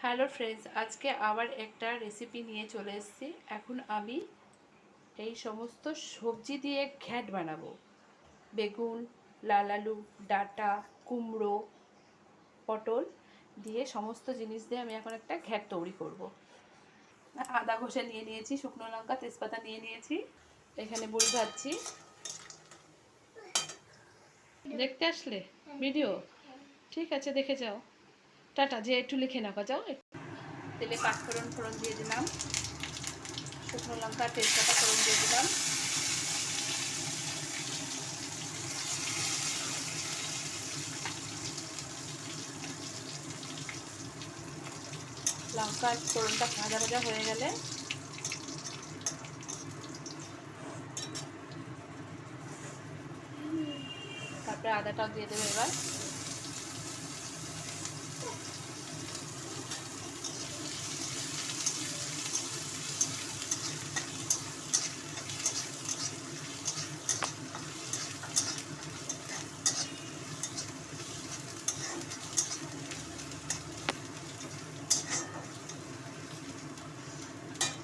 Hello friends, আজকে আবার একটা রেসিপি নিয়ে চলে এসেছি। এখন আমি এই সমস্ত সবজি দিয়ে ঘ্যাট বানাবো। বেগুন, লাল আলু, ডাঁটা, কুমড়ো, পটল দিয়ে সমস্ত জিনিস দিয়ে আমি এখন একটা ঘ্যাট তৈরি করব। আদা ঘষে নিয়ে নিয়েছি, শুকনো লঙ্কা, তেজপাতা নিয়ে নিয়েছি। এখানে বড়ি ভাজছি। দেখতে আসলে ভিডিও? ঠিক আছে, দেখে যাও। টাটা। যে একটু লিখে নাও, যাও। তেলে পাঁচফোড়ন দিয়ে দিলাম, শুকনো লঙ্কা, তেজপাতা ফোড়ন দিয়ে দিলাম। লঙ্কা ফোড়নটা ভাজা ভাজা হয়ে গেলে তারপরে আদাটাও দিয়ে দেবে। এবার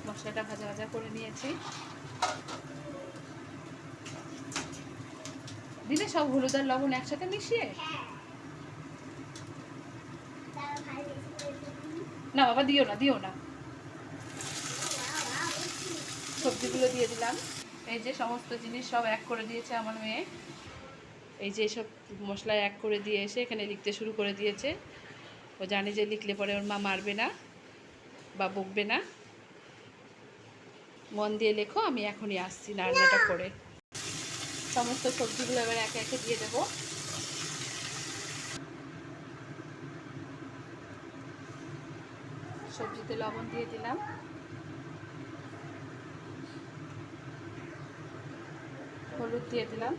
মশলাটা ভাজা ভাজা করে নিয়েছি। দিলে সব হলুদ আর লবণ একসাথে মিশিয়ে। না বাবা, দিও না, দিও না। সবজিগুলো দিয়ে দিলাম। এই যে সমস্ত জিনিস সব এক করে দিয়েছে আমার মেয়ে। এই যে সব মশলা এক করে দিয়ে এসে এখানে লিখতে শুরু করে দিয়েছে। ও জানে যে লিখলে পরে ওর মা মারবে না বা বকবে না। মন দিয়ে লেখো, আমি এখনই আসছি রান্নাটা করে। সমস্ত সবজিগুলো এবার একে একে দিয়ে দেবো। সবজিতে লবণ দিয়ে দিলাম, হলুদ দিয়ে দিলাম,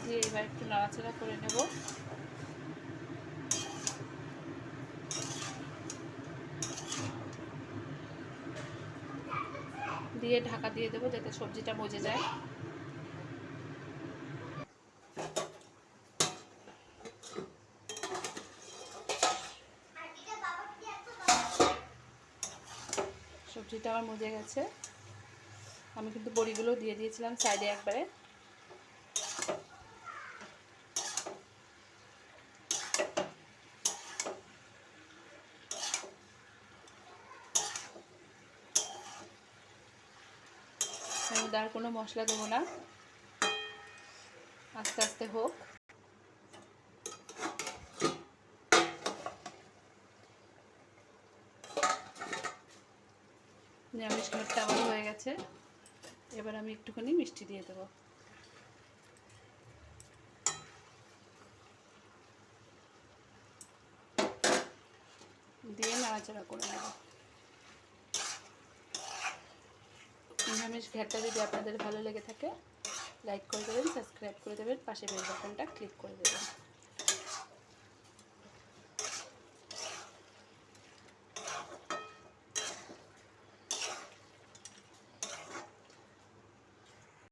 দিয়ে এবার একটু নাড়াচাড়া করে নেব। দিয়ে ঢাকা দিয়ে দেবো যাতে সবজিটা মজে যায়। সবজিটা আমার মজে গেছে। আমি কিন্তু বড়িগুলো দিয়ে দিয়েছিলাম সাইডে একবারে। আমি আর কোনো মশলা দেবো না, আস্তে আস্তে হোক। নিরামিষ ঘাটটা আমার হয়ে গেছে। এবার আমি একটুখানি মিষ্টি দিয়ে দেবো। দিয়ে নাড়াচাড়া করে নেব। নিরামিষ ঘ্যাটটা যদি আপনাদের ভালো লেগে থাকে, লাইক করে দেবেন, সাবস্ক্রাইব করে দেবেন, পাশে বেল বাটনটা ক্লিক করে দেবেন।